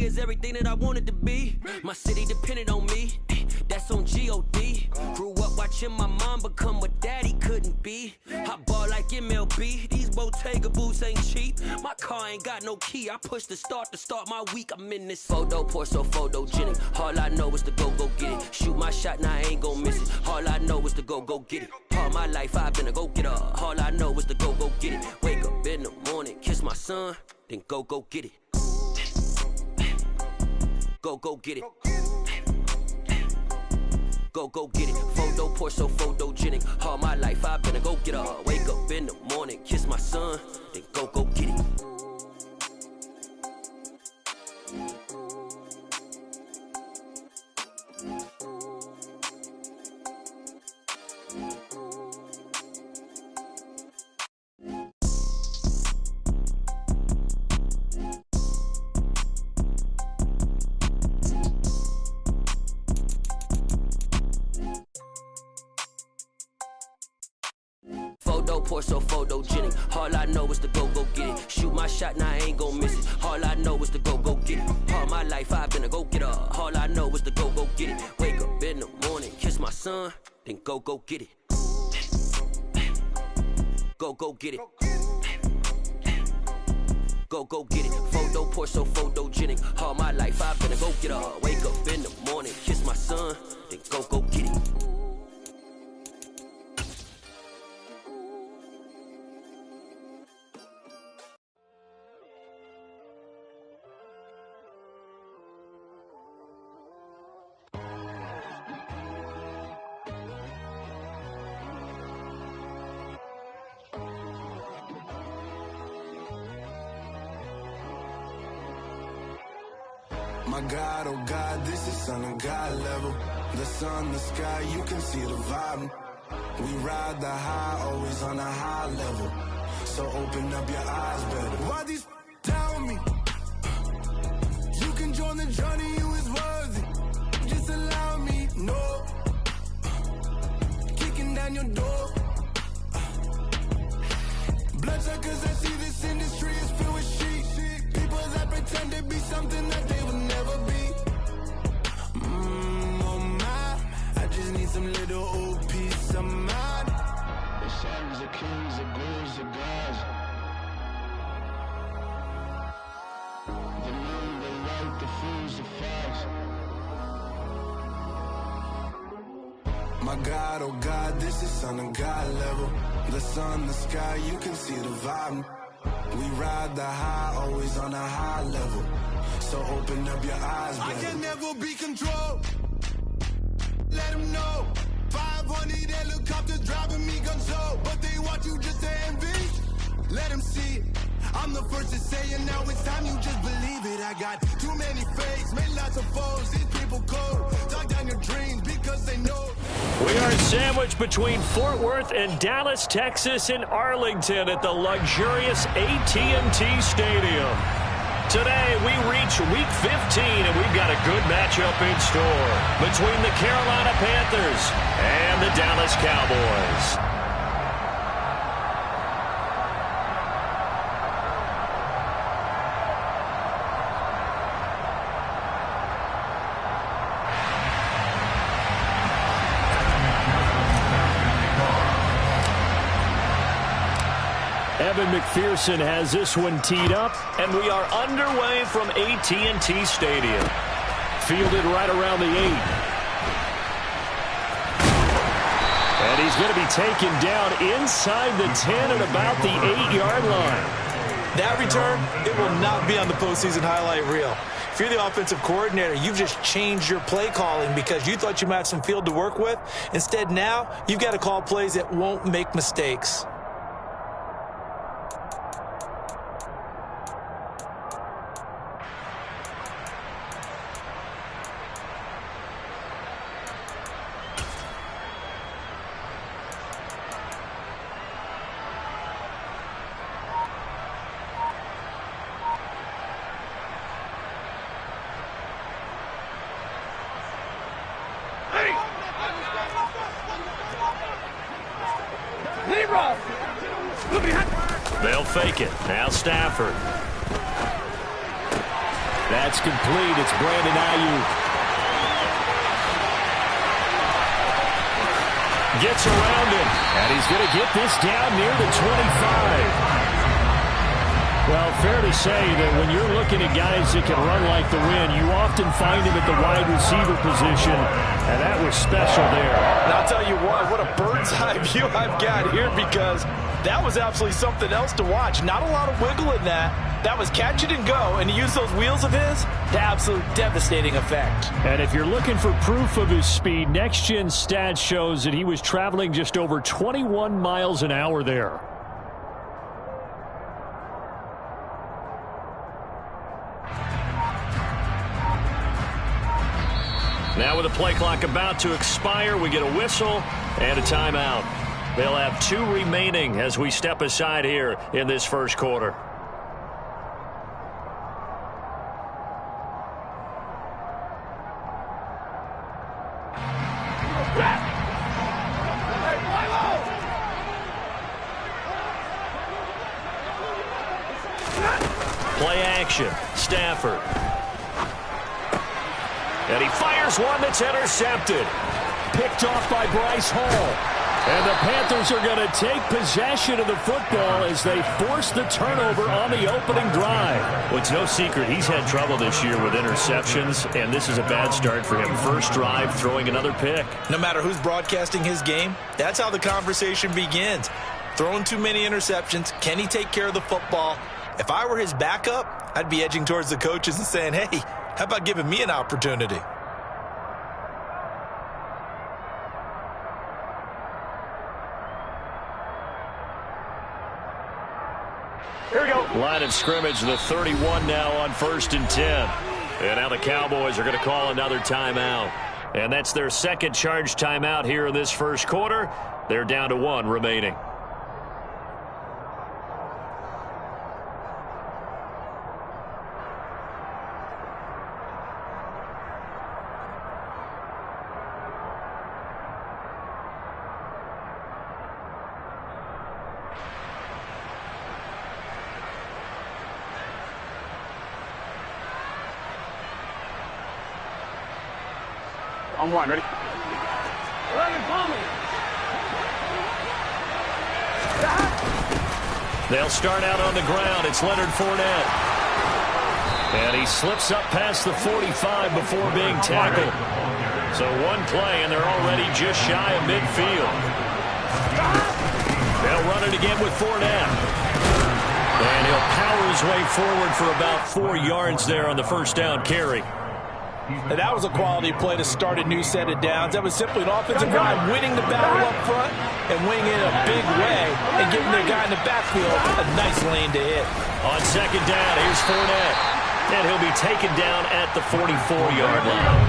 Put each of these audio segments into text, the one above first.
is everything that I wanted to be. My city depended on me. That's on G.O.D. Grew up watching my mom become what daddy couldn't be. I ball like MLB. These Bottega boots ain't cheap. My car ain't got no key. I push the start to start my week. I'm in this photo pour so photogenic. All I know is to go get it. Shoot my shot, now I ain't gon' miss it. All I know is to go get it. All my life I've been a go-getter. All I know is to go get it. Wake up in the morning, kiss my son, then go get it. Go get it. Go get it. Photo pour so photogenic. All my life I've been a go-getter. Wake up in the morning, kiss my son, then go get it. Photo pour so photogenic. All I know is to go get it. Shoot my shot, now I ain't gon' miss it. All I know is to go get it. All my life I've been a go-getter. All I know is to go get it. Wake up in the morning, kiss my son, then go get it. Go get it. Go get it. Photo pour so photogenic. All my life I've been a go-getter. Wake up in the morning, kiss my son, then go get it. My God, oh God, this is son of God level. The sun, the sky, you can see the vibe. We ride the high, always on a high level. So open up your eyes better. Why these tell me? You can join the journey, you is worthy. Just allow me, no. Kicking down your door. Bloodsuckers, I see this industry is filled with sheep. People that pretend to be something that they will never be. Oh my, I just need some little old peace of mind. The sons are kings, the ghouls are gods. The moon, the light, the fools, the facts. My God, oh God, this is son of God level. The sun, the sky, you can see the vibe. We ride the high, always on a high level. So open up your eyes, baby. I can never be controlled. Let them know. 500 helicopters driving me gonzo. But they want you just to envy. Let them see it. I'm the first to say it, now it's time you just believe it. I got too many fakes, made lots of foes. These people cold. Talk down your dreams because they know. We are sandwiched between Fort Worth and Dallas, Texas, and Arlington at the luxurious AT&T Stadium. Today, we reach Week 15, and we've got a good matchup in store between the Carolina Panthers and the Dallas Cowboys. Evan McPherson has this one teed up, and we are underway from AT&T Stadium. Fielded right around the 8. And he's going to be taken down inside the 10 at about the 8-yard line. That return, it will not be on the postseason highlight reel. If you're the offensive coordinator, you've just changed your play calling because you thought you might have some field to work with. Instead, now you've got to call plays that won't make mistakes. They'll fake it. Now Stafford. That's complete. It's Brandon Ayuk. Gets around him, and he's going to get this down near the 25. Well, fair to say that when you're looking at guys that can run like the wind, you often find him at the wide receiver position, and that was special there. And I'll tell you what a bird's eye view I've got here, because that was absolutely something else to watch. Not a lot of wiggle in that. That was catch it and go, and to use those wheels of his, to absolute devastating effect. And if you're looking for proof of his speed, Next Gen Stats shows that he was traveling just over 21 miles an hour there. Now with the play clock about to expire, we get a whistle and a timeout. They'll have 2 remaining as we step aside here in this first quarter. Play action. Stafford. And he fires one that's intercepted. Picked off by Bryce Hall. And the Panthers are going to take possession of the football as they force the turnover on the opening drive. Well, it's no secret he's had trouble this year with interceptions, and this is a bad start for him. First drive, throwing another pick. No matter who's broadcasting his game, that's how the conversation begins. Throwing too many interceptions, can he take care of the football? If I were his backup, I'd be edging towards the coaches and saying, hey, how about giving me an opportunity? Here we go. Line of scrimmage, the 31 now on 1st and 10. And now the Cowboys are going to call another timeout. And that's their second charge timeout here in this first quarter. They're down to 1 remaining. On 1, ready? They'll start out on the ground. It's Leonard Fournette. And he slips up past the 45 before being tackled. So 1 play, and they're already just shy of midfield. They'll run it again with Fournette. And he'll power his way forward for about 4 yards there on the first down carry. And that was a quality play to start a new set of downs. That was simply an offensive line winning the battle up front and winning it in a big way and giving their guy in the backfield a nice lane to hit. On second down, here's Fournette. And he'll be taken down at the 44-yard line.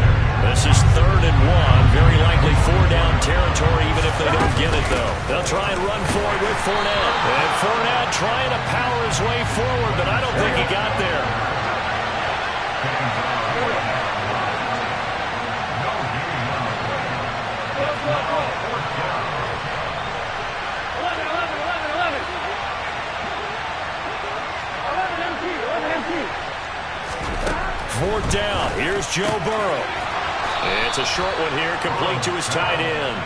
This is 3rd and 1. Very likely 4-down territory, even if they don't get it, though. They'll try and run for it with Fournette. And Fournette trying to power his way forward, but I don't think he got there. Fourth down. Here's Joe Burrow. It's a short one here, complete to his tight end.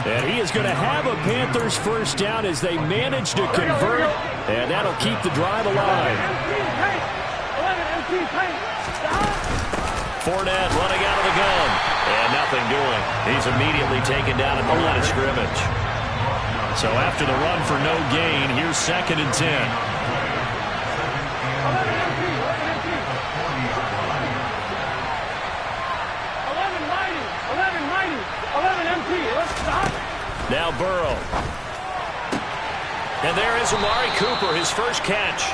And he is going to have a Panthers first down as they manage to convert, and that'll keep the drive alive. Fournette running out of the gun, and nothing doing. He's immediately taken down at the line of scrimmage. So after the run for no gain, here's 2nd and 10. Now Burrow. And there is Amari Cooper, his first catch.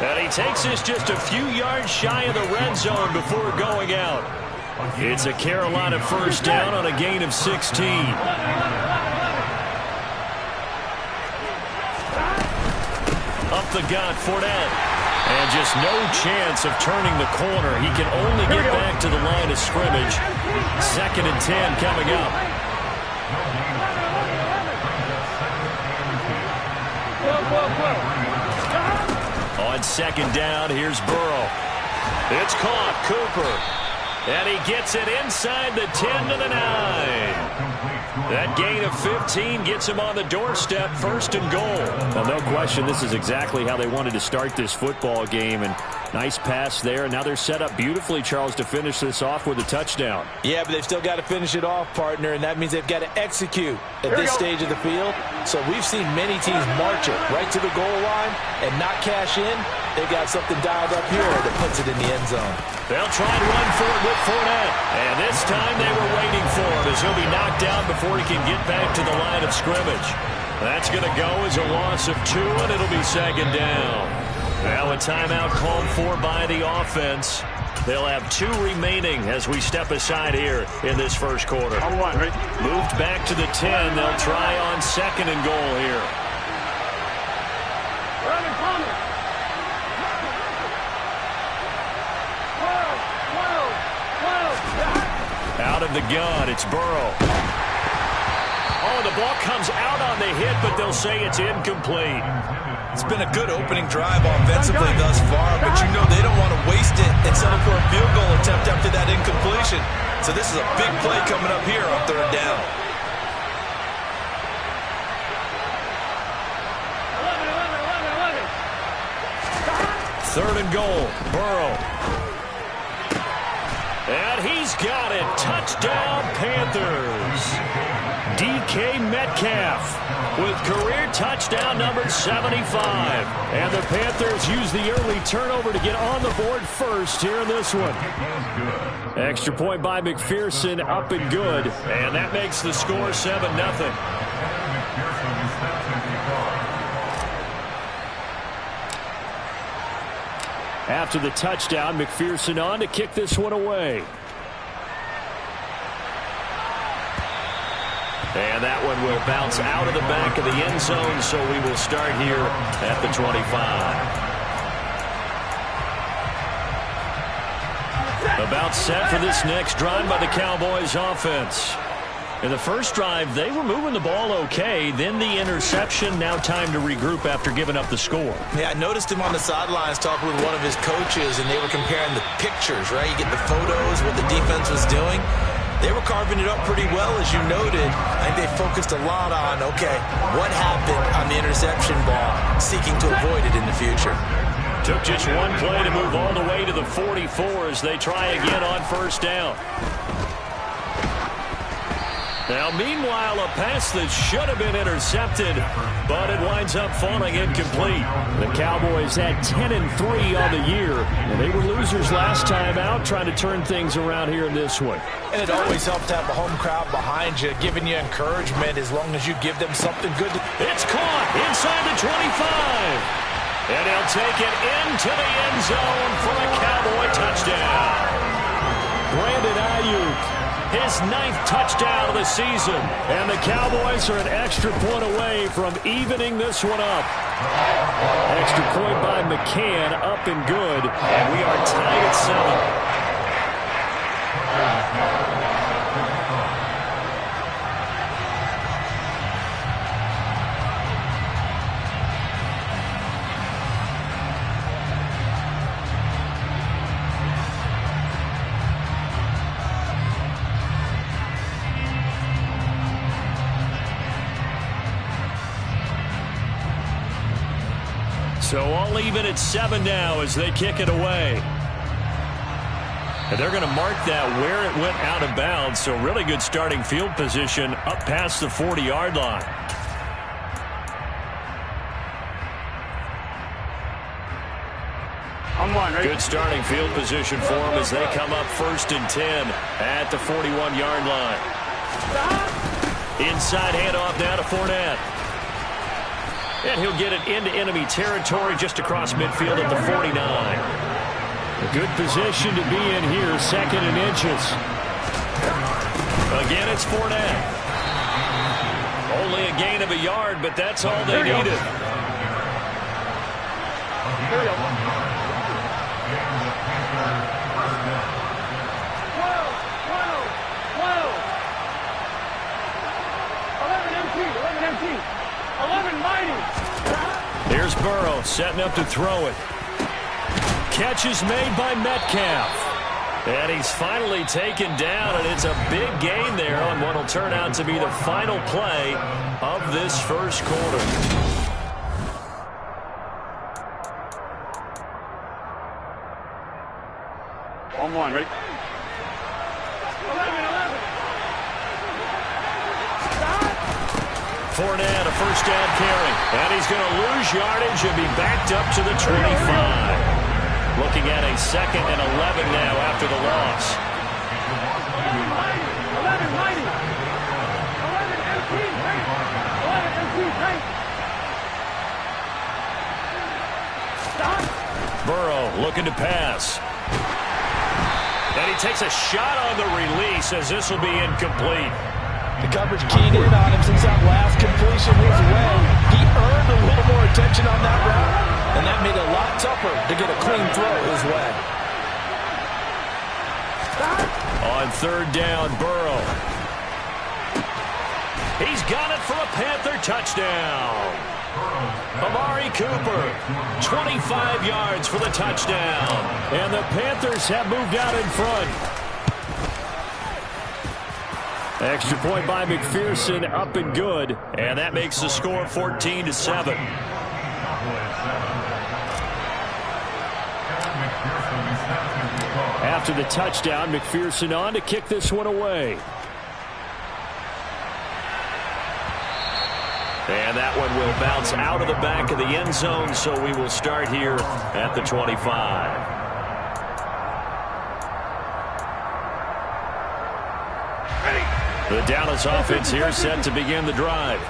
And he takes this just a few yards shy of the red zone before going out. It's a Carolina first down on a gain of 16. Up the gut, Fournette. And just no chance of turning the corner. He can only get back to the line of scrimmage. 2nd and 10 coming up. On second down, here's Burrow. It's caught. Cooper. And he gets it inside the 10 to the 9. That gain of 15 gets him on the doorstep, 1st and goal. Well, no question, this is exactly how they wanted to start this football game. And nice pass there. Now they're set up beautifully, Charles, to finish this off with a touchdown. Yeah, but they've still got to finish it off, partner, and that means they've got to execute at this stage of the field. So we've seen many teams march it right to the goal line and not cash in. They've got something dialed up here that puts it in the end zone. They'll try and run for it with Fournette. And this time they were waiting for him as he'll be knocked down before he can get back to the line of scrimmage. That's going to go as a loss of 2, and it'll be 2nd down. Now a timeout called for by the offense. They'll have 2 remaining as we step aside here in this first quarter. On 1, ready? Moved back to the 10. They'll try on 2nd and goal here. Out of the gun, it's Burrow. Oh, the ball comes out on the hit, but they'll say it's incomplete. It's been a good opening drive offensively thus far, but you know they don't want to waste it and settle for a field goal attempt after that incompletion. So this is a big play coming up here on 3rd down. 3rd and goal, Burrow. And he's got it. Touchdown, Panthers. DK Metcalf with career touchdown number 75. And the Panthers use the early turnover to get on the board first here in this one. Extra point by McPherson, up and good. And that makes the score 7-0. After the touchdown, McPherson on to kick this one away. And that one will bounce out of the back of the end zone, so we will start here at the 25. About set for this next drive by the Cowboys offense. In the first drive, they were moving the ball okay. Then the interception. Now time to regroup after giving up the score. Yeah, I noticed him on the sidelines talking with one of his coaches, and they were comparing the pictures, right? You get the photos, what the defense was doing. They were carving it up pretty well, as you noted. I think they focused a lot on, okay, what happened on the interception ball, seeking to avoid it in the future. Took just one play to move all the way to the 44 as they try again on 1st down. Now, meanwhile, a pass that should have been intercepted, but it winds up falling incomplete. The Cowboys had 10-3 on the year, and they were losers last time out, trying to turn things around here in this one. And it always helps to have a home crowd behind you, giving you encouragement as long as you give them something good. It's caught inside the 25. And he'll take it into the end zone for a Cowboy touchdown. Brandon Ayuk. His 9th touchdown of the season. And the Cowboys are an extra point away from evening this one up. Extra point by McCann, up and good. And we are tied at 7. So all even at 7 now as they kick it away. And they're going to mark that where it went out of bounds. So really good starting field position up past the 40-yard line. On 1, ready? Good starting field position for them as they come up 1st and 10 at the 41-yard line. Inside handoff now to Fournette. And he'll get it into enemy territory just across midfield at the 49. A good position to be in here, 2nd and inches. Again, it's Fournette. Only a gain of a yard, but that's all they needed. Here we go. 11 empty. 11 mighty. Here's Burrow setting up to throw it. catch is made by Metcalf. And he's finally taken down, and it's a big gain there on what will turn out to be the final play of this first quarter. On one, ready? Fournette, a first down carry. And he's going to lose yardage and be backed up to the 25. Looking at a 2nd and 11 now after the loss. 11, Burrow looking to pass. And he takes a shot on the release as this will be incomplete. The coverage keyed in on him since that last completion his way. He earned a little more attention on that route, and that made it a lot tougher to get a clean throw his way. On 3rd down, Burrow. He's got it for a Panther touchdown. Amari Cooper, 25 yards for the touchdown. And the Panthers have moved out in front. Extra point by McPherson, up and good. And that makes the score 14-7. After the touchdown, McPherson on to kick this one away. And that one will bounce out of the back of the end zone, so we will start here at the 25. The Dallas offense here set to begin the drive.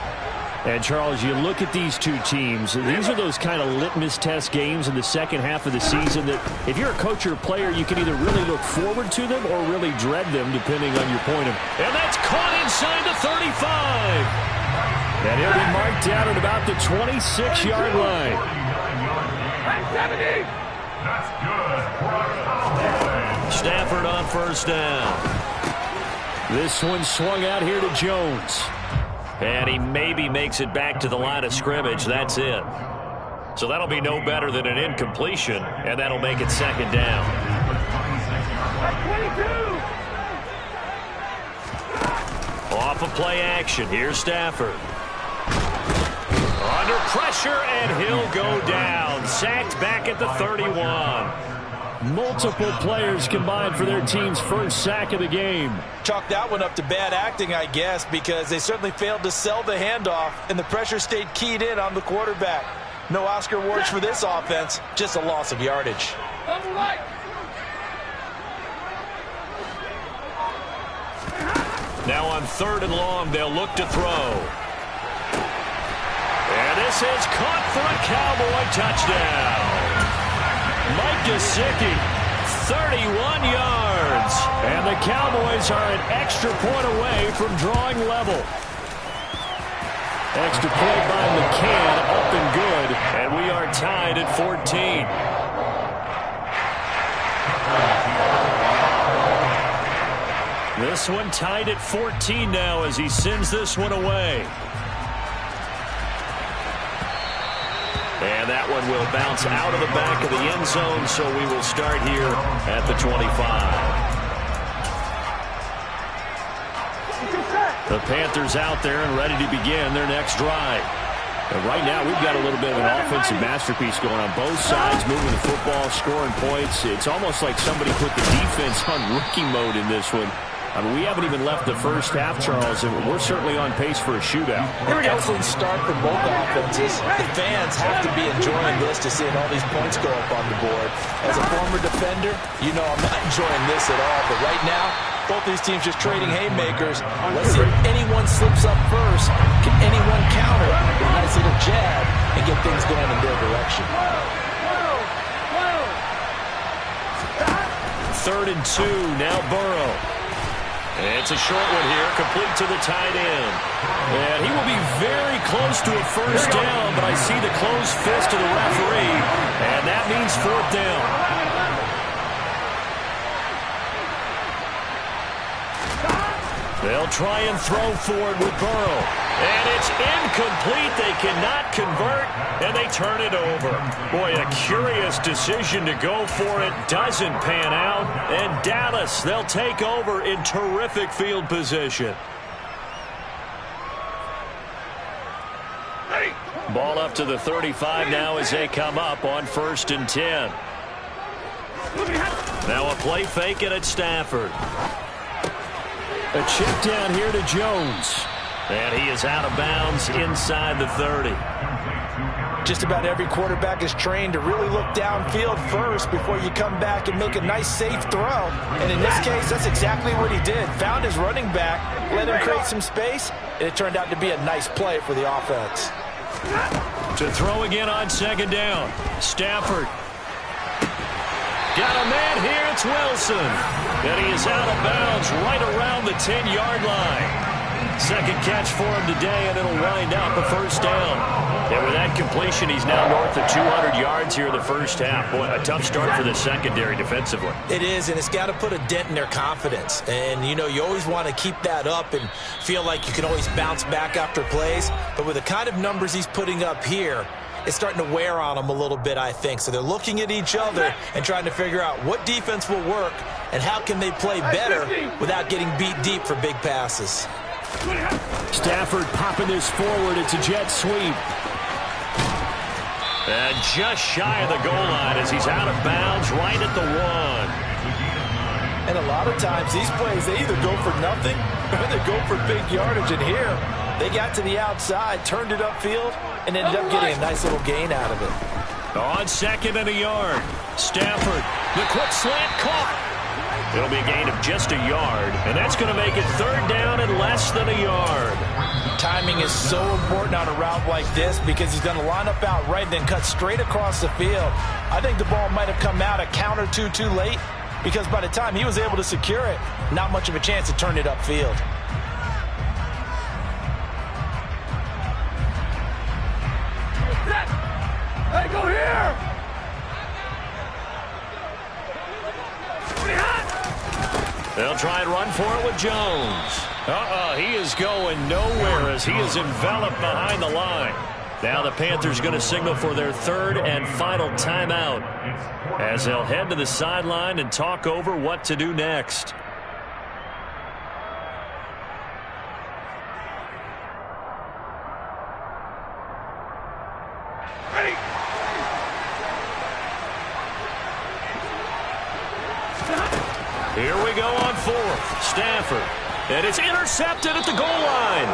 And, Charles, you look at these two teams, these are those kind of litmus test games in the second half of the season that if you're a coach or a player, you can either really look forward to them or really dread them, depending on your point of. And that's caught inside the 35. And he'll be marked down at about the 26-yard line. Stafford on first down. This one swung out here to Jones. And he maybe makes it back to the line of scrimmage. That's it. So that'll be no better than an incompletion, and that'll make it 2nd down. Off of play action. Here's Stafford. Under pressure, and he'll go down. Sacked back at the 31. Multiple players combined for their team's first sack of the game. Chalk that one up to bad acting, I guess, because they certainly failed to sell the handoff, and the pressure stayed keyed in on the quarterback. No Oscar awards for this offense, just a loss of yardage. Now on 3rd and long, they'll look to throw. And this is caught for a Cowboy touchdown. Mike Gesicki, 31 yards. And the Cowboys are an extra point away from drawing level. Extra point by McCann, up and good. And we are tied at 14. This one tied at 14 now as he sends this one away. And that one will bounce out of the back of the end zone, so we will start here at the 25. The Panthers out there and ready to begin their next drive. And right now, we've got a little bit of an offensive masterpiece going on both sides, moving the football, scoring points. It's almost like somebody put the defense on rookie mode in this one. I mean, we haven't even left the first half, Charles, and we're certainly on pace for a shootout. An excellent start for both offenses. The fans have to be enjoying this to see all these points go up on the board. As a former defender, you know I'm not enjoying this at all. But right now, both these teams just trading haymakers. Let's see if anyone slips up first. Can anyone counter with a nice little jab and get things going in their direction? 3rd and 2, now Burrow. It's a short one here, complete to the tight end. And he will be very close to a first down, but I see the closed fist of the referee, and that means 4th down. They'll try and throw for it with Burrow. And it's incomplete. They cannot convert, and they turn it over. Boy, a curious decision to go for it. Doesn't pan out. And Dallas, they'll take over in terrific field position. Ball up to the 35 now as they come up on 1st and 10. Now a play fake, and it's Stafford. A check down here to Jones. And he is out of bounds inside the 30. Just about every quarterback is trained to really look downfield first before you come back and make a nice, safe throw. And in this case, that's exactly what he did. Found his running back, let him create some space, and it turned out to be a nice play for the offense. To throw again on 2nd down. Stafford. Got a man here. It's Wilson. And he is out of bounds right around the 10-yard line. Second catch for him today, and it'll wind up a 1st down. And with that completion, he's now north of 200 yards here in the first half. Boy, a tough start for the secondary defensively. It is, and it's got to put a dent in their confidence. And, you know, you always want to keep that up and feel like you can always bounce back after plays. But with the kind of numbers he's putting up here, it's starting to wear on them a little bit, I think. So they're looking at each other and trying to figure out what defense will work and how can they play better without getting beat deep for big passes. Stafford popping this forward. It's a jet sweep. And just shy of the goal line as he's out of bounds right at the 1. And a lot of times these plays, they either go for nothing or they go for big yardage. And here, they got to the outside, turned it upfield, and ended up getting a nice little gain out of it. On 2nd and a yard. Stafford, the quick slant caught. It'll be a gain of just a yard, and that's going to make it 3rd down and less than a yard. Timing is so important on a route like this because he's going to line up out right and then cut straight across the field. I think the ball might have come out a count or two too late because by the time he was able to secure it, not much of a chance to turn it upfield. Hey, go here! They'll try and run for it with Jones. He is going nowhere as he is enveloped behind the line. Now the Panthers going to signal for their 3rd and final timeout as they'll head to the sideline and talk over what to do next. Ready! Here we go on 4th. Stafford. And it's intercepted at the goal line.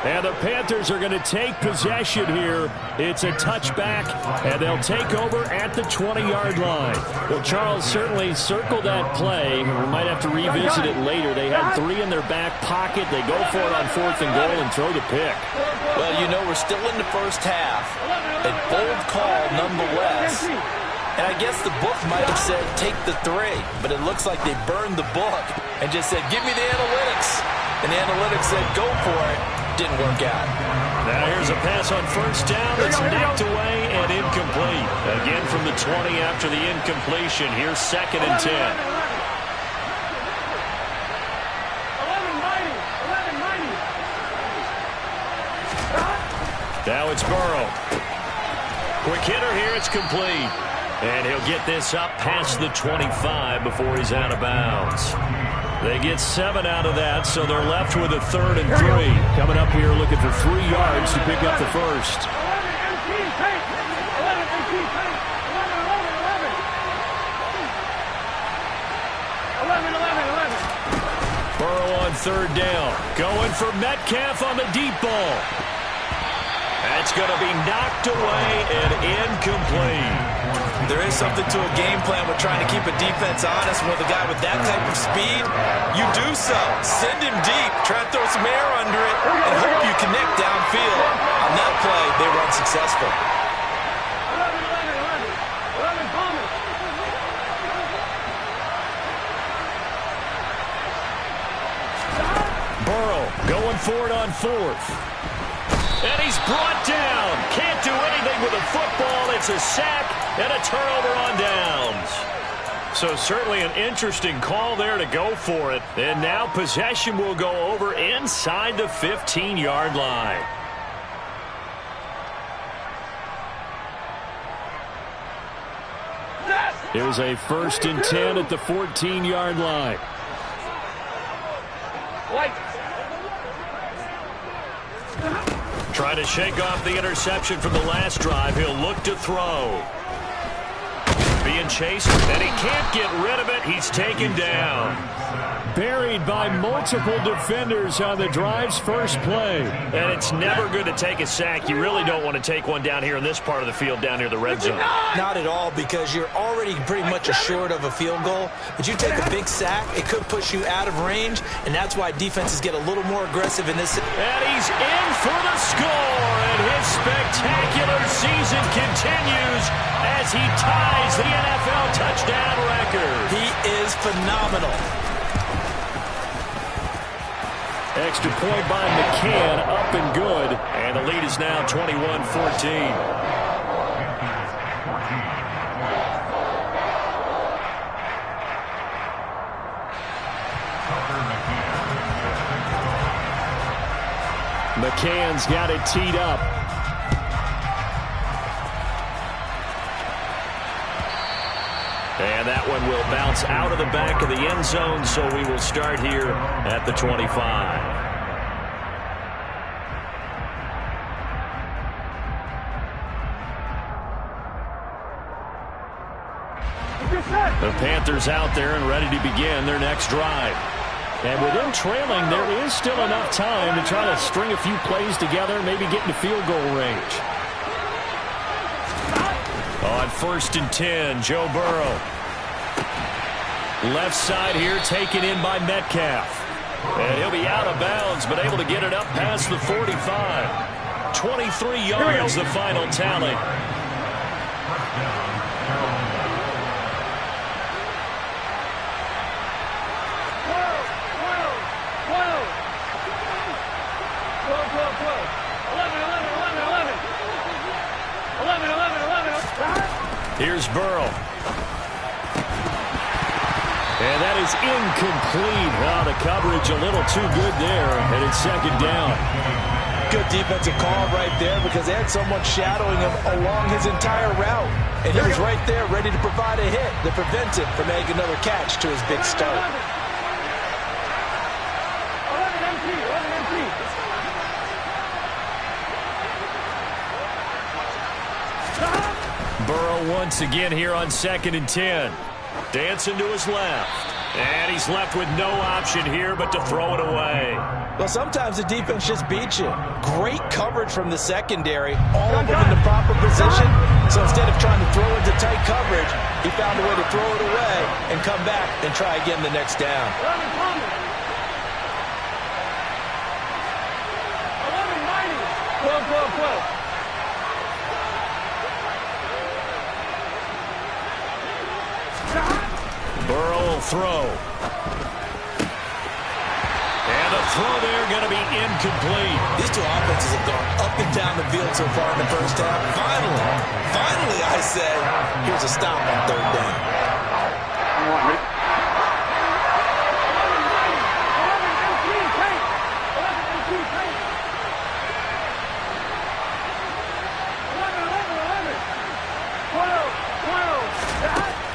And the Panthers are going to take possession here. It's a touchback, and they'll take over at the 20-yard line. Well, Charles certainly circled that play. We might have to revisit it later. They had 3 in their back pocket. They go for it on 4th and goal and throw the pick. Well, you know, we're still in the first half. A bold call nonetheless. And I guess the book might have said, take the 3. But it looks like they burned the book and just said, give me the analytics. And the analytics said, go for it. Didn't work out. Now here's a pass on 1st down that's knocked away and incomplete. Again from the 20 after the incompletion. Here's 2nd and 10. 11-90. Now it's Burrow. Quick hitter here. It's complete. And he'll get this up past the 25 before he's out of bounds. They get 7 out of that, so they're left with a 3rd and 3. Coming up here looking for 3 yards to pick up the first. 11. Burrow on 3rd down. Going for Metcalf on the deep ball. That's going to be knocked away and incomplete. There is something to a game plan with trying to keep a defense honest. With a guy with that type of speed, you do so. Send him deep, try to throw some air under it, and hope you connect downfield. On that play, they run successful. 11, Palmer. Burrow going for it on 4th. And he's brought down. Can't do anything with the football. It's a sack and a turnover on downs. So certainly an interesting call there to go for it. And now possession will go over inside the 15-yard line. Here's a 1st and 10 at the 14-yard line. Trying to shake off the interception from the last drive. He'll look to throw. Being chased, and he can't get rid of it. He's taken down. Buried by multiple defenders on the drive's first play. And it's never good to take a sack. You really don't want to take one down here in this part of the field, down near the red zone. Not at all, because you're already pretty much assured of a field goal. But you take a big sack, it could push you out of range, and that's why defenses get a little more aggressive in this. And he's in for the score, and his spectacular season continues as he ties the NFL touchdown record. He is phenomenal. Extra point by McCann, up and good. And the lead is now 21-14. McCann's got it teed up. And that one will bounce out of the back of the end zone, so we will start here at the 25. The Panthers out there and ready to begin their next drive. And with them trailing, there is still enough time to try to string a few plays together, maybe get into field goal range. On 1st and 10, Joe Burrow. Left side here taken in by Metcalf. And he'll be out of bounds, but able to get it up past the 45. 23 yards, the final tally. Here's Burrow. And that is incomplete. Wow, the coverage a little too good there, and it's 2nd down. Good defensive call right there, because they had someone shadowing him along his entire route. And he was right there ready to provide a hit that prevents him from making another catch to his big start. Burrow once again here on 2nd and 10. Dancing to his left. And he's left with no option here but to throw it away. Well, sometimes the defense just beats you. Great coverage from the secondary. All of them in the proper position. So instead of trying to throw into tight coverage, he found a way to throw it away and come back and try again the next down. Burrow will throw. And a throw there going to be incomplete. These two offenses have gone up and down the field so far in the first half. Finally, I say, here's a stop on 3rd down.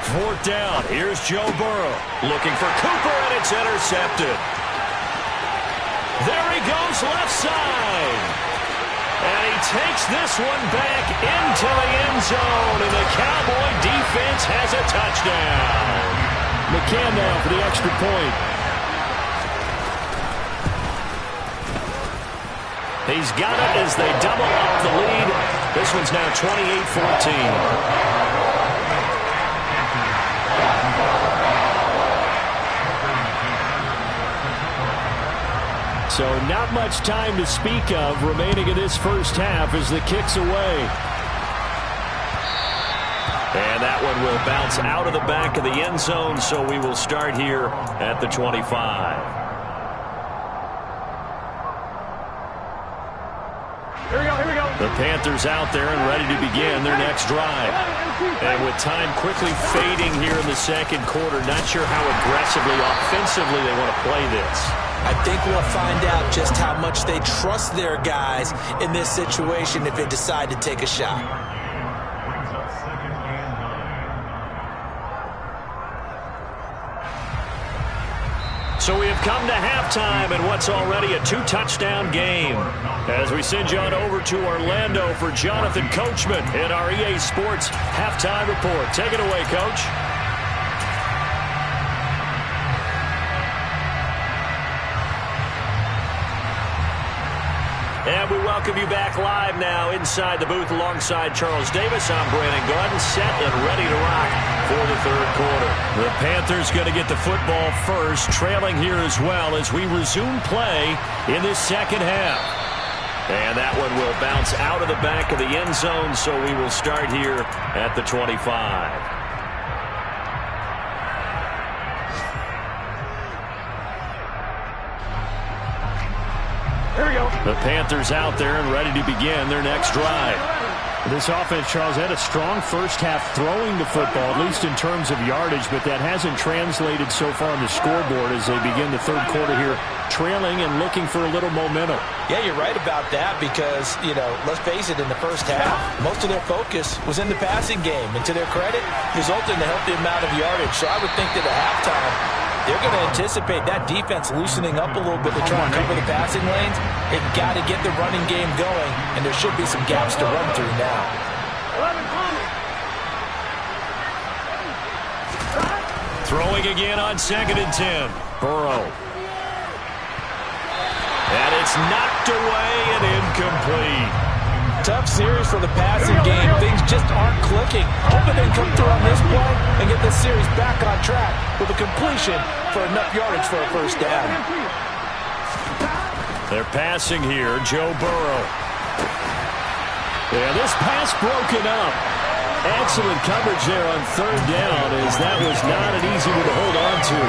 Fourth down. Here's Joe Burrow looking for Cooper, and it's intercepted. There he goes, left side. And he takes this one back into the end zone, and the Cowboy defense has a touchdown. McCann now for the extra point. He's got it as they double up the lead. This one's now 28-14. So not much time to speak of remaining in this first half as the kick's away. And that one will bounce out of the back of the end zone, so we will start here at the 25. Here we go. The Panthers out there and ready to begin their next drive. And with time quickly fading here in the second quarter, not sure how aggressively, offensively they want to play this. I think we'll find out just how much they trust their guys in this situation if they decide to take a shot. So we have come to halftime in what's already a 2-touchdown game. As we send you on over to Orlando for Jonathan Coachman in our EA Sports Halftime Report. Take it away, Coach. And we welcome you back live now inside the booth alongside Charles Davis. I'm Brandon Gordon, set and ready to rock for the third quarter. The Panthers going to get the football first, trailing here as well as we resume play in this second half. And that one will bounce out of the back of the end zone, so we will start here at the 25. The Panthers out there and ready to begin their next drive. This offense, Charles, had a strong first half throwing the football, at least in terms of yardage, but that hasn't translated so far on the scoreboard as they begin the third quarter here, trailing and looking for a little momentum. Yeah, you're right about that because, let's face it, in the first half, most of their focus was in the passing game. And to their credit, resulted in a healthy amount of yardage. So I would think that at halftime, they're going to anticipate that defense loosening up a little bit to try and cover the passing lanes. They've got to get the running game going, and there should be some gaps to run through now. Throwing again on 2nd and 10. Burrow. And it's knocked away and incomplete. Tough series for the passing game. Things just aren't clicking. Hoping they come through on this play and get this series back on track with a completion for enough yardage for a first down. They're passing here, Joe Burrow. Yeah, this pass broken up. Excellent coverage there on 3rd down, as that was not an easy one to hold on to.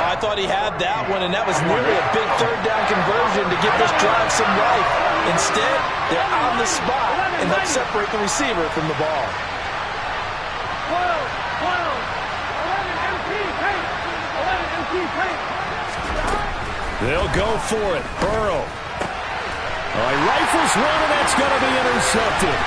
I thought he had that one, and that was nearly a big 3rd down conversion to give this drive some life. Instead, they're on the spot and help separate the receiver from the ball. 11 They'll go for it. Burrow. He rifles one, and that's going to be intercepted.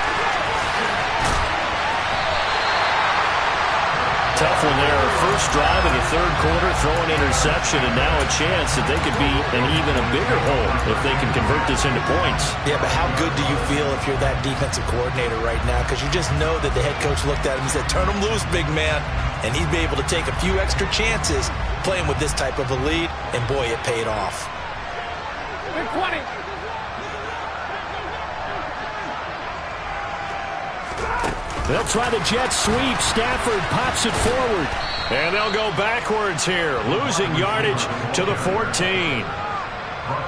Tough one there. First drive of the third quarter, throwing interception, and now a chance that they could be in even a bigger hole if they can convert this into points. Yeah, but how good do you feel if you're that defensive coordinator right now? Because you just know that the head coach looked at him and said, turn him loose, big man. And he'd be able to take a few extra chances playing with this type of a lead, and boy, it paid off. 20. They'll try the jet sweep. Stafford pops it forward. And they'll go backwards here, losing yardage to the 14.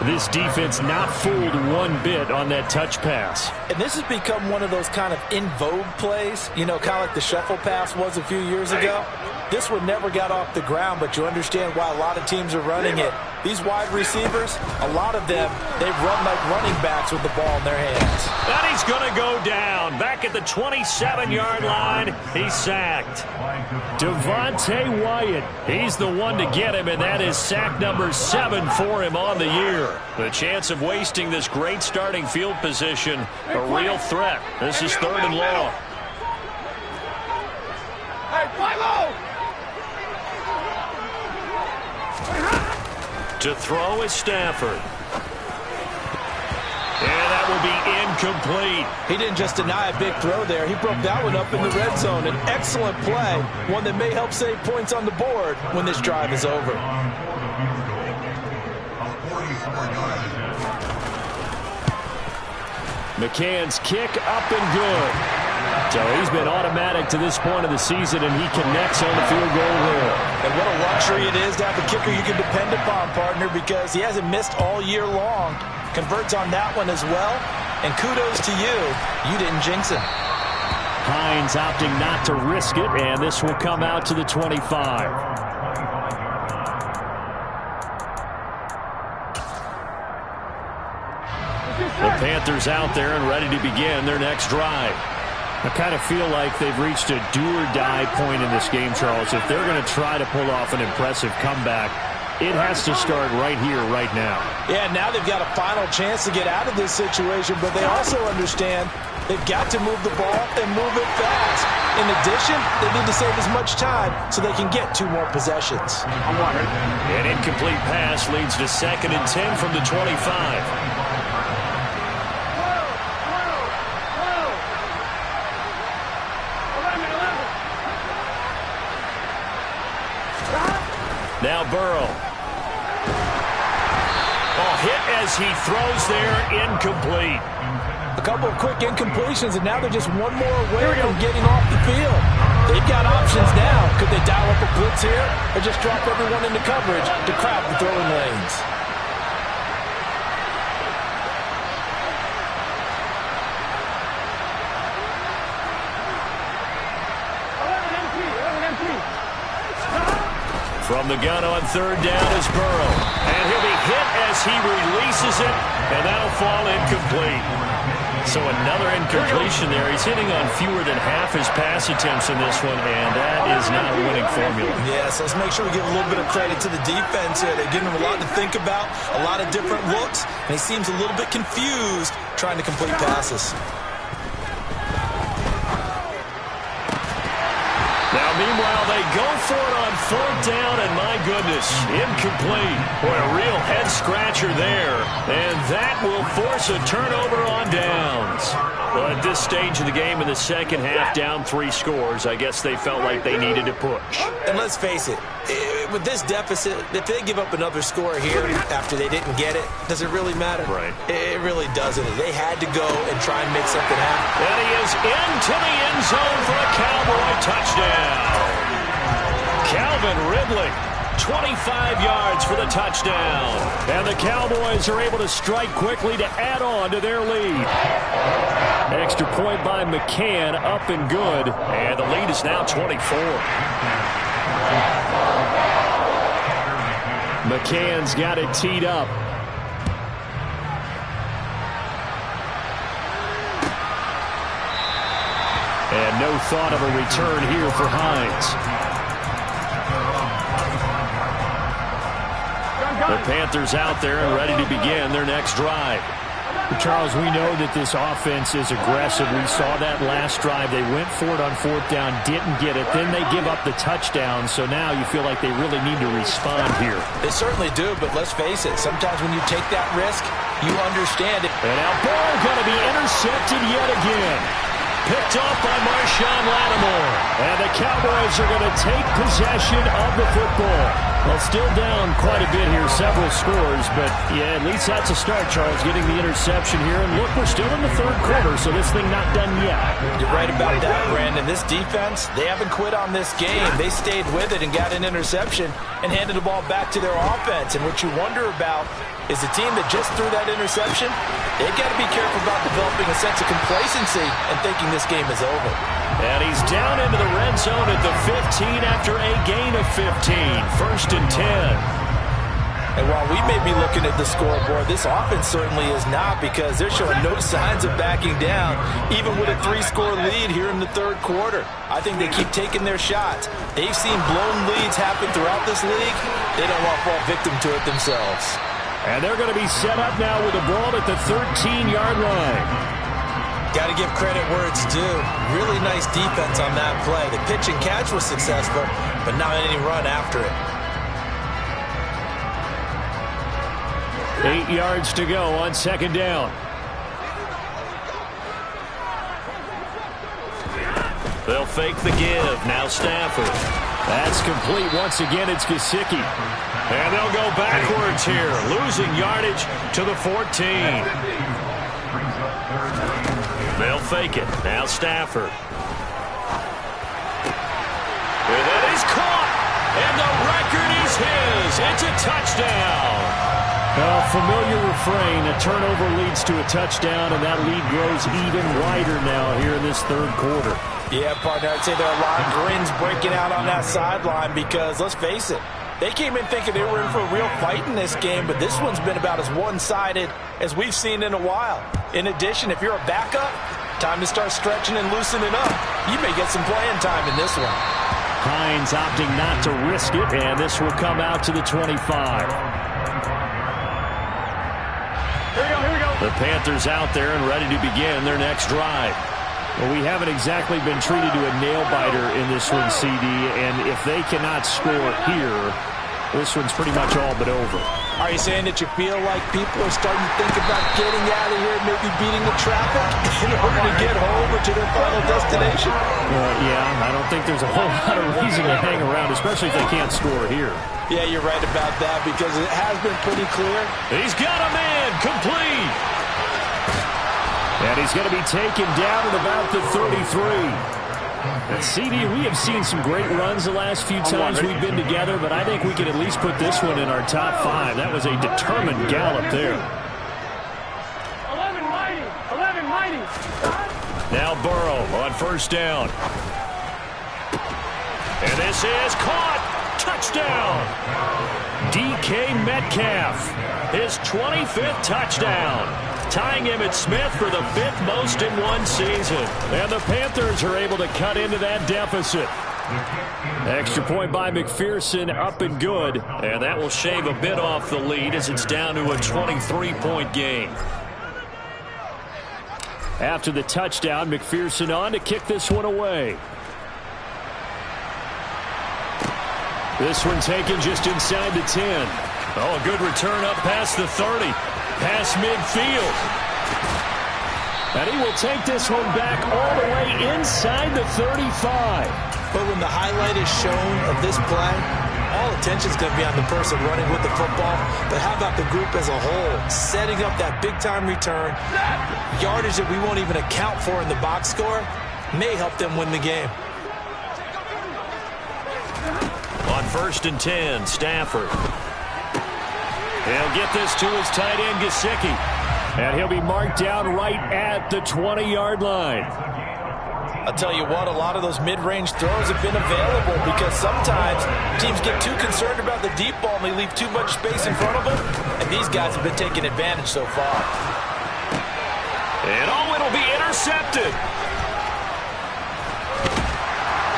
This defense not fooled one bit on that touch pass. And this has become one of those kind of in vogue plays, kind of like the shuffle pass was a few years ago. This one never got off the ground, but you understand why a lot of teams are running it. These wide receivers, a lot of them, they run like running backs with the ball in their hands. And he's going to go down. Back at the 27-yard line, he's sacked. Devontae Wyatt, he's the one to get him, and that is sack number 7 for him on the year. The chance of wasting this great starting field position, a real threat. This is 3rd and long. Hey, fly low! To throw is Stafford. And that will be incomplete. He didn't just deny a big throw there. He broke that one up in the red zone. An excellent play, one that may help save points on the board when this drive is over. McCann's kick up and good. So he's been automatic to this point of the season, and he connects on the field goal there. And what a luxury it is to have a kicker you can depend upon, partner, because he hasn't missed all year long. Converts on that one as well. And kudos to you. You didn't jinx him. Hines opting not to risk it, and this will come out to the 25. The Panthers out there and ready to begin their next drive. I kind of feel like they've reached a do-or-die point in this game, Charles. If they're going to try to pull off an impressive comeback, it has to start right here, right now. Yeah, now they've got a final chance to get out of this situation, but they also understand they've got to move the ball and move it fast. In addition, they need to save as much time so they can get 2 more possessions. An incomplete pass leads to 2nd and 10 from the 25. Now Burrow. Oh, hit as he throws there, incomplete. A couple of quick incompletions, and now they're just one more away from getting off the field. They've got options now. Could they dial up a blitz here or just drop everyone into coverage to crowd the throwing lanes? From the gun on 3rd down is Burrow. And he'll be hit as he releases it, and that'll fall incomplete. So another incompletion there. He's hitting on fewer than half his pass attempts in this one, and that is not a winning formula. Yes, let's make sure we give a little bit of credit to the defense here. They're giving him a lot to think about, a lot of different looks, and he seems a little bit confused trying to complete passes. Now, meanwhile, they go for it on 4th down, and my goodness, incomplete. Boy, a real head-scratcher there, and that will force a turnover on downs. Well, at this stage of the game in the second half, down 3 scores, I guess they felt like they needed to push. And let's face it, with this deficit, if they give up another score here after they didn't get it, does it really matter? Right. It really doesn't. They had to go and try and make something happen. And he is into the end zone for a Cowboy touchdown. Calvin Ridley, 25 yards for the touchdown. And the Cowboys are able to strike quickly to add on to their lead. Extra point by McCann, up and good. And the lead is now 24. McCann's got it teed up. And no thought of a return here for Hines. The Panthers out there and ready to begin their next drive. Charles, we know that this offense is aggressive. We saw that last drive. They went for it on 4th down, didn't get it. Then they give up the touchdown. So now you feel like they really need to respond here. They certainly do, but let's face it. Sometimes when you take that risk, you understand it. And now ball going to be intercepted yet again. Picked off by Marshawn Lattimore. And the Cowboys are going to take possession of the football. Well, still down quite a bit here, several scores, but yeah, at least that's a start, Charles, getting the interception here. And look, we're still in the 3rd quarter, so this thing not done yet. You're right about that, Brandon. This defense, they haven't quit on this game. They stayed with it and got an interception and handed the ball back to their offense. And what you wonder about is the team that just threw that interception, they've got to be careful about developing a sense of complacency and thinking this game is over. And he's down into the red zone at the 15 after a gain of 15. 1st and 10. And while we may be looking at the scoreboard, this offense certainly is not, because they're showing no signs of backing down, even with a 3-score lead here in the 3rd quarter. I think they keep taking their shots. They've seen blown leads happen throughout this league. They don't want to fall victim to it themselves. And they're going to be set up now with the ball at the 13-yard line. Got to give credit where it's due. Really nice defense on that play. The pitch and catch was successful, but not any run after it. 8 yards to go on 2nd down. They'll fake the give. Now Stafford. That's complete. Once again, it's Gesicki. And they'll go backwards here, losing yardage to the 14. They'll fake it. Now Stafford. And that is caught. And the record is his. It's a touchdown. Familiar refrain. A turnover leads to a touchdown, and that lead grows even wider now here in this 3rd quarter. Yeah, partner, I'd say there are a lot of grins breaking out on that sideline because, let's face it, They came in thinking they were in for a real fight in this game, but this one's been about as one-sided as we've seen in a while. In addition, if you're a backup, time to start stretching and loosening up. You may get some playing time in this one. Hines opting not to risk it, and this will come out to the 25. Here we go. The Panthers out there and ready to begin their next drive. Well, we haven't exactly been treated to a nail-biter in this one, CD, and if they cannot score here, this one's pretty much all but over. Are you saying that you feel like people are starting to think about getting out of here, maybe beating the traffic in order to get home or to their final destination? Yeah, I don't think there's a whole lot of reason to hang around, especially if they can't score here. Yeah, you're right about that because it has been pretty clear. He's got a man, complete. And he's going to be taken down at about the 33. CD, we have seen some great runs the last few times we've been together, but I think we can at least put this one in our top 5. That was a determined gallop there. 11 mighty. Now Burrow on first down. And this is caught. Touchdown. DK Metcalf, his 25th touchdown, tying Emmitt Smith for the 5th most in one season. And the Panthers are able to cut into that deficit. Extra point by McPherson, up and good. And that will shave a bit off the lead as it's down to a 23-point game. After the touchdown, McPherson on to kick this one away. This one taken just inside the 10. Oh, a good return up past the 30. Past midfield. And he will take this one back all the way inside the 35. But when the highlight is shown of this play, all attention is going to be on the person running with the football. But how about the group as a whole? Setting up that big-time return. Yardage that we won't even account for in the box score may help them win the game. On first and 10, Stafford. He'll get this to his tight end, Gesicki. And he'll be marked down right at the 20-yard line. I'll tell you what, a lot of those mid-range throws have been available because sometimes teams get too concerned about the deep ball and they leave too much space in front of them. And these guys have been taking advantage so far. And oh, it'll be intercepted.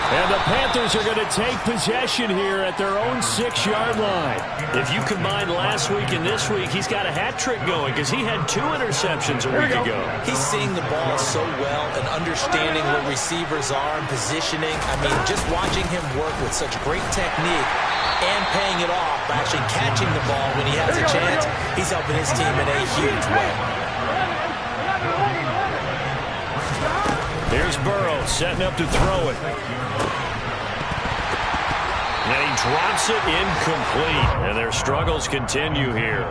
And the Panthers are going to take possession here at their own 6-yard line. If you combine last week and this week, he's got a hat trick going because he had 2 interceptions a week ago. He's seeing the ball so well and understanding where receivers are and positioning. I mean, just watching him work with such great technique and paying it off by actually catching the ball when he has a chance, he's helping his team in a huge way. Here's Burrow setting up to throw it. And he drops it incomplete. And their struggles continue here.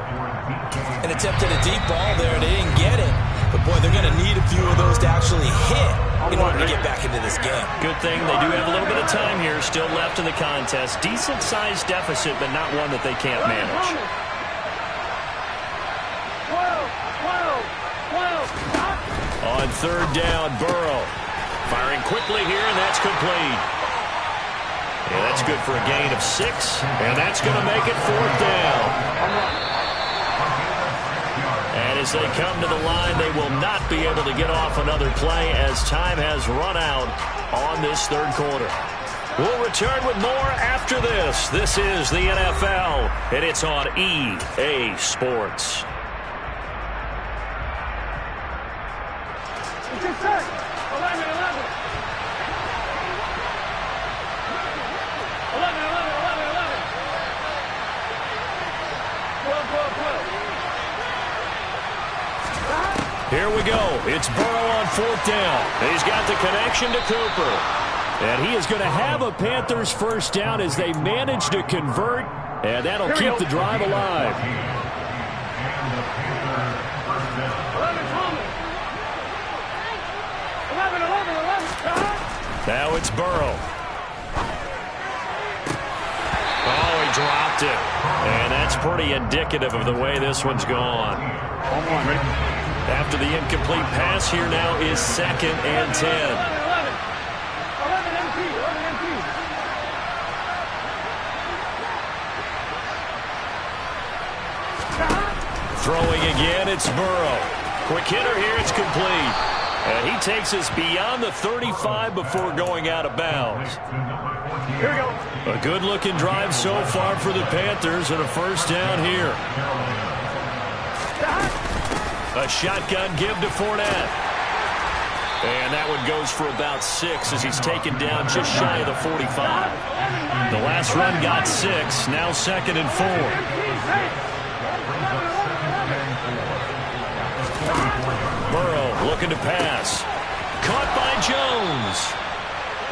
An attempt at a deep ball there. They didn't get it. But, boy, they're going to need a few of those to actually hit in order to get back into this game. Good thing they do have a little bit of time here still left in the contest. Decent-sized deficit, but not one that they can't manage. 12. On third down, Burrow. Firing quickly here, and that's complete. Yeah, that's good for a gain of 6, and that's going to make it 4th down. And as they come to the line, they will not be able to get off another play as time has run out on this third quarter. We'll return with more after this. This is the NFL, and it's on EA Sports. It's your turn. 11. 12. Here we go. It's Burrow on 4th down. He's got the connection to Cooper. And he is going to have a Panthers first down as they manage to convert. And that'll keep the drive alive. 11. Now it's Burrow. Oh, he dropped it. And that's pretty indicative of the way this one's gone. After the incomplete pass, here now is 2nd and 10. 11 MP. Throwing again, it's Burrow. Quick hitter here, it's complete. And he takes us beyond the 35 before going out of bounds. Here we go. A good-looking drive so far for the Panthers and a first down here. A shotgun give to Fournette. And that one goes for about 6 as he's taken down just shy of the 45. The last run got 6, now 2nd and 4. Burrow looking to pass. Caught by Jones.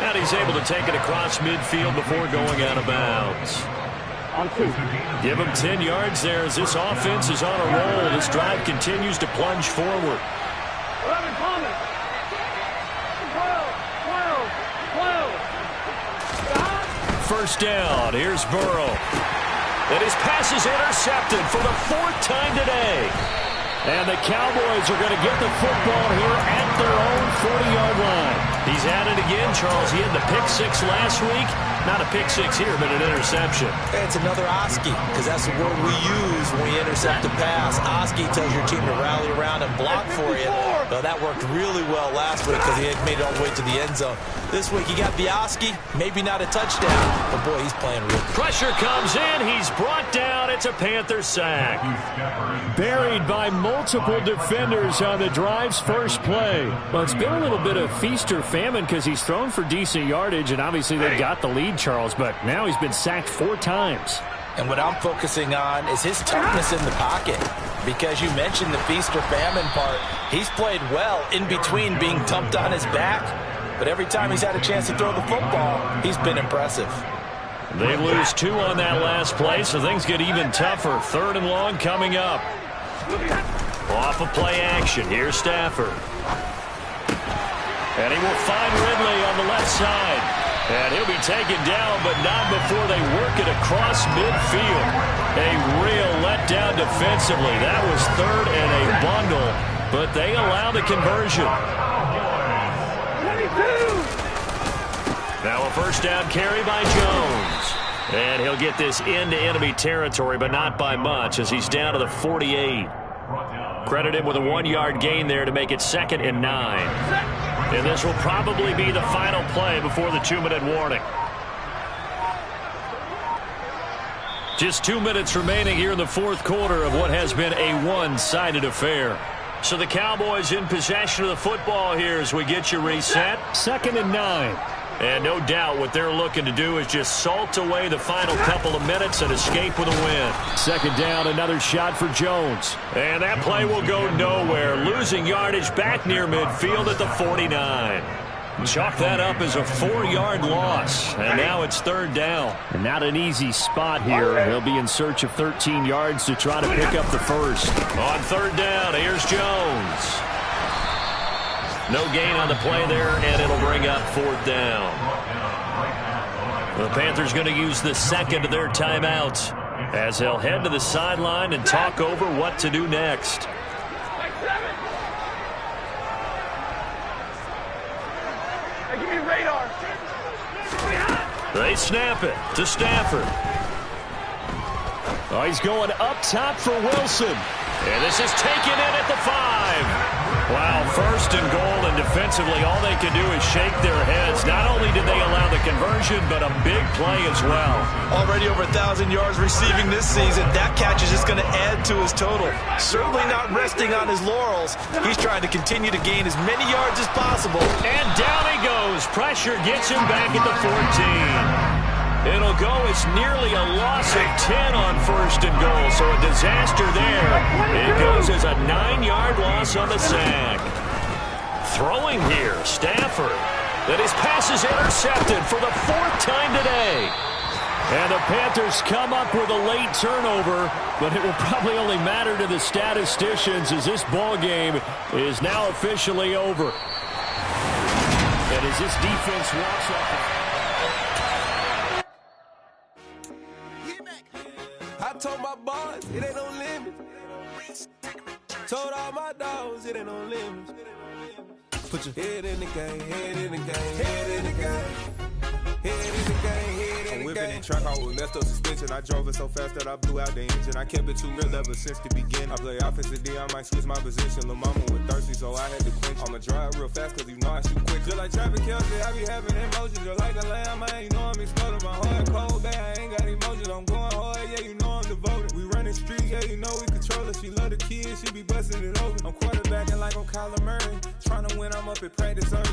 And he's able to take it across midfield before going out of bounds. On 2. Give him 10 yards there as this offense is on a roll. This drive continues to plunge forward. 11 coming. 12. First down. Here's Burrow. And his pass is intercepted for the 4th time today. And the Cowboys are going to get the football here at their own 40-yard line. He's at it again, Charles. He had the pick 6 last week. Not a pick 6 here, but an interception. It's another Oski, because that's the word we use when we intercept a pass. Oski tells your team to rally around and block for you. Well, that worked really well last week because he had made it all the way to the end zone. This week he got the Oski, maybe not a touchdown, but boy, he's playing real good. Pressure comes in. He's brought down. It's a Panther sack. Buried by multiple defenders on the drive's first play. Well, it's been a little bit of feast or famine because he's thrown for decent yardage, and obviously they got the lead, Charles, but now he's been sacked 4 times. And what I'm focusing on is his toughness in the pocket. Because you mentioned the feast or famine part. He's played well in between being dumped on his back. But every time he's had a chance to throw the football, he's been impressive. They lose 2 on that last play, so things get even tougher. 3rd and long coming up. Off of play action. Here's Stafford. And he will find Ridley on the left side. And he'll be taken down, but not before they work it across midfield. A real letdown defensively. That was 3rd and a bundle, but they allow the conversion. 22. Now a first down carry by Jones. And he'll get this into enemy territory, but not by much as he's down to the 48. Credit him with a 1-yard gain there to make it 2nd and 9. And this will probably be the final play before the 2-minute warning. Just 2 minutes remaining here in the 4th quarter of what has been a one-sided affair. So the Cowboys in possession of the football here as we get you reset. 2nd and 9. And no doubt what they're looking to do is just salt away the final couple of minutes and escape with a win. 2nd down, another shot for Jones. And that play will go nowhere. Losing yardage back near midfield at the 49. Chalk that up as a 4-yard loss. And now it's 3rd down. And not an easy spot here. He'll be in search of 13 yards to try to pick up the first. On 3rd down, here's Jones. No gain on the play there, and it'll bring up 4th down. The Panthers going to use the 2nd of their timeouts as they'll head to the sideline and talk over what to do next. Hey, give me radar. They snap it to Stafford. Oh, he's going up top for Wilson. And this is taken in at the 5. Wow, 1st and goal, and defensively all they can do is shake their heads. Not only did they allow the conversion, but a big play as well. Already over 1,000 yards receiving this season. That catch is just going to add to his total. Certainly not resting on his laurels. He's trying to continue to gain as many yards as possible. And down he goes. Pressure gets him back at the 14. It'll go as nearly a loss of 10 on 1st and goal, so a disaster there. It goes as a 9-yard loss on the sack. Throwing here, Stafford. That his pass is intercepted for the 4th time today. And the Panthers come up with a late turnover, but it will probably only matter to the statisticians as this ball game is now officially over. And as this defense walks off. I told my boys, it ain't no limit. Told all my dogs, it ain't no limit. Put your head in the game, head in the game, head in the game. Head in the game, head in the game. in track, I was messed up suspension. I drove it so fast that I blew out the engine. I kept it too real ever since the beginning. I play offensive D, I might switch my position. Lil' mama was thirsty, so I had to quench. I'ma drive real fast, cause you know I shoot quick. Just like Travis Kelce, I be having emotions. Just like a lamb, I ain't know I'm exploding. My heart cold, bad, I ain't got emotions. I'm going hard, yeah, you know I'm devoted. We running streets, yeah, you know we control it. She love the kids, she be busting it over. I'm quarterbacking like I'm Kyler Murray. Tryna win, I'm up at practice early.